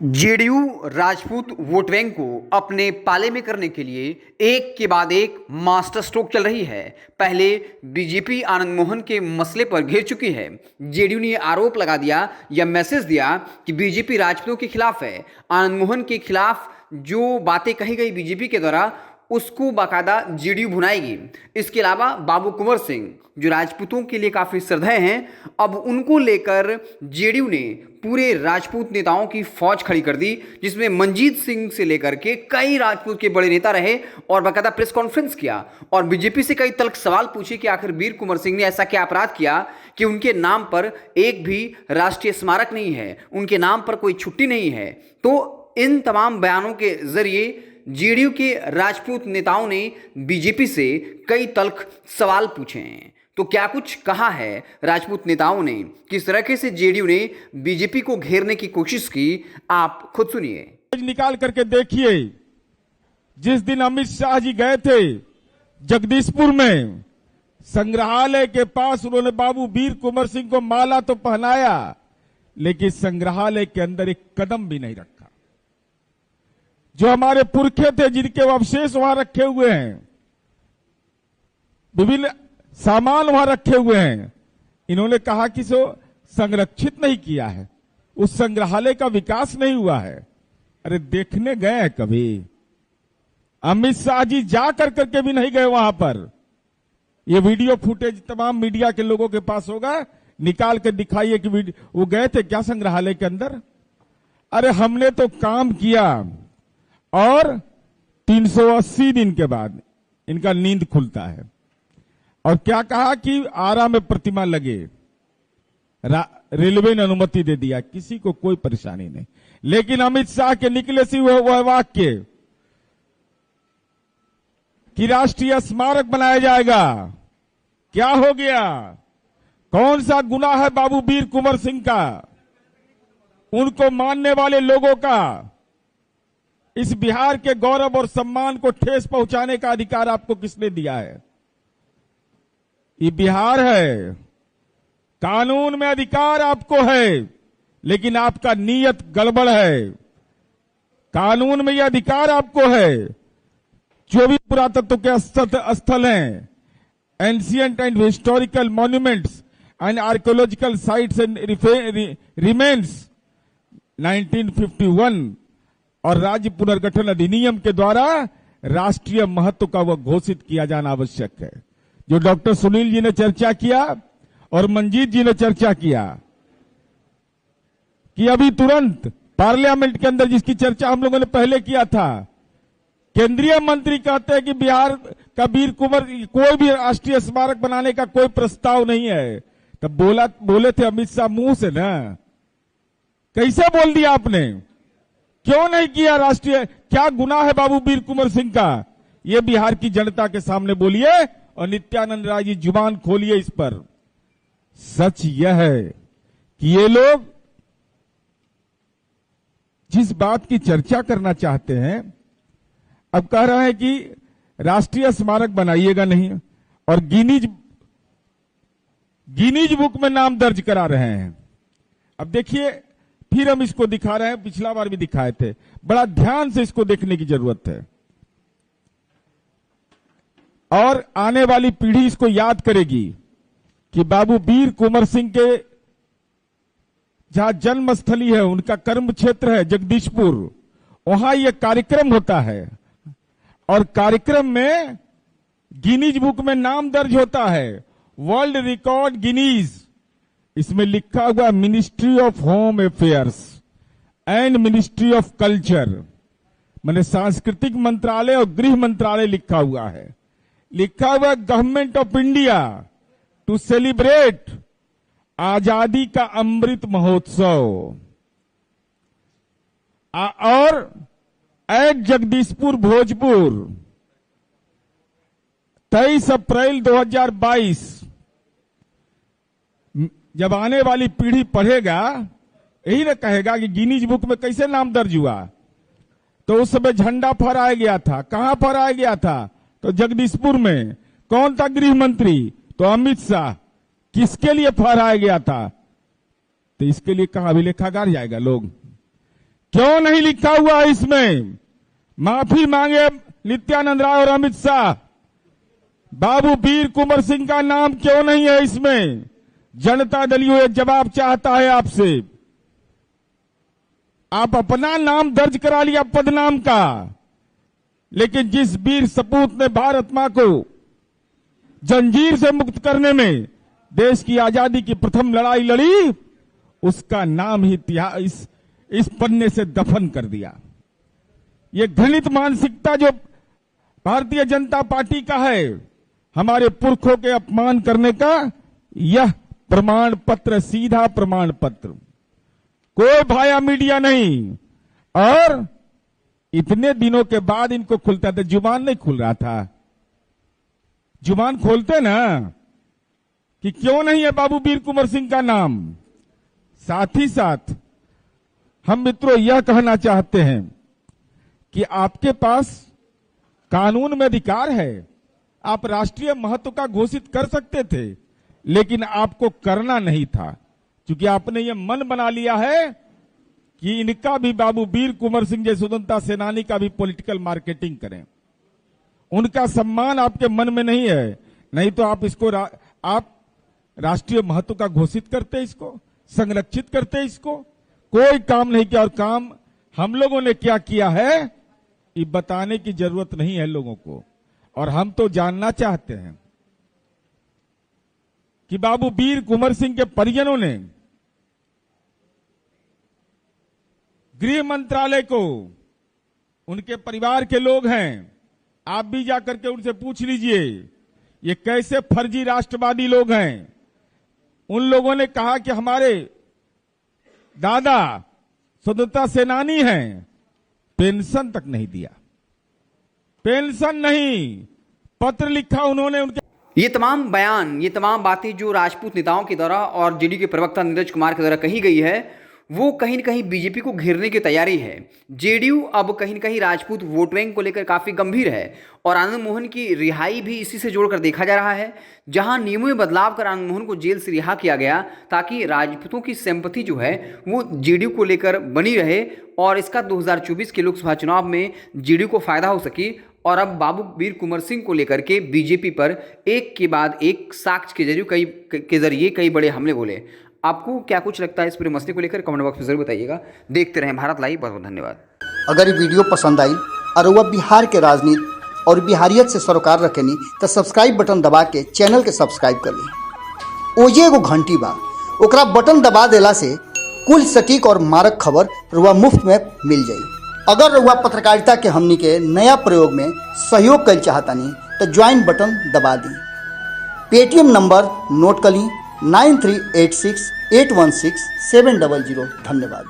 JDU Rajput vote bank को अपने पाले में करने के लिए एक के बाद एक मास्टर स्ट्रोक चल रही है। पहले बीजेपी आनंद मोहन के मसले पर घिर चुकी है। जेडीयू ने आरोप लगा दिया या मैसेज दिया कि बीजेपी राजपूतों के खिलाफ है। आनंद मोहन के खिलाफ जो बातें कही गई बीजेपी के द्वारा उसको बाकायदा जेडीयू भुनाएगी। इसके अलावा बाबू कुंवर सिंह जो राजपूतों के लिए काफ़ी श्रद्धेय हैं, अब उनको लेकर जेडीयू ने पूरे राजपूत नेताओं की फौज खड़ी कर दी, जिसमें मंजीत सिंह से लेकर के कई राजपूत के बड़े नेता रहे और बाकायदा प्रेस कॉन्फ्रेंस किया और बीजेपी से कई तल्ख सवाल पूछे कि आखिर वीर कुंवर सिंह ने ऐसा क्या अपराध किया कि उनके नाम पर एक भी राष्ट्रीय स्मारक नहीं है, उनके नाम पर कोई छुट्टी नहीं है। तो इन तमाम बयानों के जरिए जेडीयू के राजपूत नेताओं ने बीजेपी से कई तल्ख सवाल पूछे हैं। तो क्या कुछ कहा है राजपूत नेताओं ने, किस तरह से जेडीयू ने बीजेपी को घेरने की कोशिश की, आप खुद सुनिए। निकाल करके देखिए, जिस दिन अमित शाह जी गए थे जगदीशपुर में संग्रहालय के पास, उन्होंने बाबू वीर कुंवर सिंह को माला तो पहनाया, लेकिन संग्रहालय के अंदर एक कदम भी नहीं रखा। जो हमारे पुरखे थे जिनके अवशेष वहां रखे हुए हैं, विभिन्न सामान वहां रखे हुए हैं, इन्होंने कहा कि सो संरक्षित नहीं किया है, उस संग्रहालय का विकास नहीं हुआ है। अरे देखने गए हैं कभी? अमित शाह जी जा करके भी नहीं गए वहां पर। ये वीडियो फुटेज तमाम मीडिया के लोगों के पास होगा, निकाल कर दिखाइए कि वो गए थे क्या संग्रहालय के अंदर। अरे हमने तो काम किया और 380 दिन के बाद इनका नींद खुलता है। और क्या कहा कि आरा में प्रतिमा लगे, रेलवे ने अनुमति दे दिया, किसी को कोई परेशानी नहीं। लेकिन अमित शाह के निकले से वह वाक्य कि राष्ट्रीय स्मारक बनाया जाएगा, क्या हो गया? कौन सा गुनाह है बाबू वीर कुंवर सिंह का, उनको मानने वाले लोगों का? इस बिहार के गौरव और सम्मान को ठेस पहुंचाने का अधिकार आपको किसने दिया है? ये बिहार है, कानून में अधिकार आपको है, लेकिन आपका नीयत गड़बड़ है। कानून में यह अधिकार आपको है, जो भी पुरातत्व के स्थल हैं, ancient and historical monuments and archaeological sites and remains 1951 और राज्य पुनर्गठन अधिनियम के द्वारा राष्ट्रीय महत्व का वह घोषित किया जाना आवश्यक है। जो डॉक्टर सुनील जी ने चर्चा किया और मंजीत जी ने चर्चा किया कि अभी तुरंत पार्लियामेंट के अंदर जिसकी चर्चा हम लोगों ने पहले किया था, केंद्रीय मंत्री कहते हैं कि बिहार का वीर कुंवर कोई भी राष्ट्रीय स्मारक बनाने का कोई प्रस्ताव नहीं है। तब बोले थे अमित शाह मुंह से ना, कैसे बोल दिया आपने? क्यों नहीं किया राष्ट्रीय? क्या गुनाह है बाबू वीर कुंवर सिंह का? ये बिहार की जनता के सामने बोलिए और नित्यानंद राय जी जुबान खोलिए इस पर। सच यह है कि ये लोग जिस बात की चर्चा करना चाहते हैं, अब कह रहे हैं कि राष्ट्रीय स्मारक बनाइएगा नहीं और गिनीज बुक में नाम दर्ज करा रहे हैं। अब देखिए, फिर हम इसको दिखा रहे हैं, पिछला बार भी दिखाए थे। बड़ा ध्यान से इसको देखने की जरूरत है और आने वाली पीढ़ी इसको याद करेगी कि बाबू वीर कुंवर सिंह के जहां जन्मस्थली है, उनका कर्म क्षेत्र है जगदीशपुर, वहां यह कार्यक्रम होता है और कार्यक्रम में गिनीज बुक में नाम दर्ज होता है, वर्ल्ड रिकॉर्ड गिनीज। इसमें लिखा हुआ ministry of home affairs and ministry of culture, माने सांस्कृतिक मंत्रालय और गृह मंत्रालय लिखा हुआ है। लिखा हुआ government of India to celebrate आजादी का अमृत महोत्सव और एट जगदीशपुर भोजपुर 23 अप्रैल 2022। जब आने वाली पीढ़ी पढ़ेगा, यही ना कहेगा कि गिनीज बुक में कैसे नाम दर्ज हुआ। तो उस समय झंडा फहराया गया था, कहां फहराया गया था? तो जगदीशपुर में। कौन था गृह मंत्री? तो अमित शाह। किसके लिए फहराया गया था? तो इसके लिए कहां अभिलेखागार जाएगा लोग। क्यों नहीं लिखा हुआ है इसमें? माफी मांगे नित्यानंद राय और अमित शाह। बाबू वीर कुंवर सिंह का नाम क्यों नहीं है इसमें? जनता दल यू एक जवाब चाहता है आपसे। आप अपना नाम दर्ज करा लिया पदनाम का, लेकिन जिस वीर सपूत ने भारत मां को जंजीर से मुक्त करने में देश की आजादी की प्रथम लड़ाई लड़ी, उसका नाम ही इस पन्ने से दफन कर दिया। ये घृणित मानसिकता जो भारतीय जनता पार्टी का है, हमारे पुरखों के अपमान करने का यह प्रमाण पत्र, सीधा प्रमाण पत्र, कोई भाया मीडिया नहीं। और इतने दिनों के बाद इनको खुलता था, जुबान नहीं खुल रहा था। जुबान खोलते ना कि क्यों नहीं है बाबू वीर कुंवर सिंह का नाम। साथ ही साथ हम मित्रों यह कहना चाहते हैं कि आपके पास कानून में अधिकार है, आप राष्ट्रीय महत्व का घोषित कर सकते थे, लेकिन आपको करना नहीं था, क्योंकि आपने यह मन बना लिया है कि इनका भी, बाबू वीर कुंवर सिंह जैसे स्वतंत्रता सेनानी का भी पॉलिटिकल मार्केटिंग करें। उनका सम्मान आपके मन में नहीं है, नहीं तो आप इसको आप राष्ट्रीय महत्व का घोषित करते, इसको संरक्षित करते, इसको कोई काम नहीं किया। और काम हम लोगों ने क्या किया है ये बताने की जरूरत नहीं है लोगों को। और हम तो जानना चाहते हैं कि बाबू वीर कुंवर सिंह के परिजनों ने गृह मंत्रालय को, उनके परिवार के लोग हैं, आप भी जाकर के उनसे पूछ लीजिए ये कैसे फर्जी राष्ट्रवादी लोग हैं। उन लोगों ने कहा कि हमारे दादा स्वतंत्रता सेनानी हैं, पेंशन तक नहीं दिया, पेंशन नहीं, पत्र लिखा उन्होंने उनके। ये तमाम बयान, ये तमाम बातें जो राजपूत नेताओं के द्वारा और जेडीयू के प्रवक्ता नीरज कुमार के द्वारा कही गई है, वो कहीं न कहीं बीजेपी को घेरने की तैयारी है। जेडीयू अब कहीं न कहीं राजपूत वोट बैंक को लेकर काफ़ी गंभीर है और आनंद मोहन की रिहाई भी इसी से जोड़कर देखा जा रहा है, जहां नियमों में बदलाव कर आनंद मोहन को जेल से रिहा किया गया ताकि राजपूतों की सिंपैथी जो है वो जेडीयू को लेकर बनी रहे और इसका 2024 के लोकसभा चुनाव में जेडीयू को फायदा हो सके। और अब बाबू वीर कुंवर सिंह को लेकर के बीजेपी पर एक के बाद एक साक्ष्य के जरिए कई बड़े हमले बोले। आपको क्या कुछ लगता है इस पूरे मसले को लेकर? कमेंट बॉक्स में जरूर बताइएगा। देखते रहें भारत लाइव। बहुत बहुत धन्यवाद। अगर ये वीडियो पसंद आई और वह बिहार के राजनीति और बिहारियत से सरोकार रखेनी तो सब्सक्राइब बटन दबा के चैनल के सब्सक्राइब कर ली। ओजे एगो घंटी बा, ओकरा बटन दबा देला से कुल सटीक और मारक खबर रुआ मुफ्त में मिल जाई। अगर रुआ पत्रकारिता के हमनी के नया प्रयोग में सहयोग कर चाहतानी तो ज्वाइन बटन दबा दी। पेटीएम नंबर नोट कर ली 9386816700। धन्यवाद।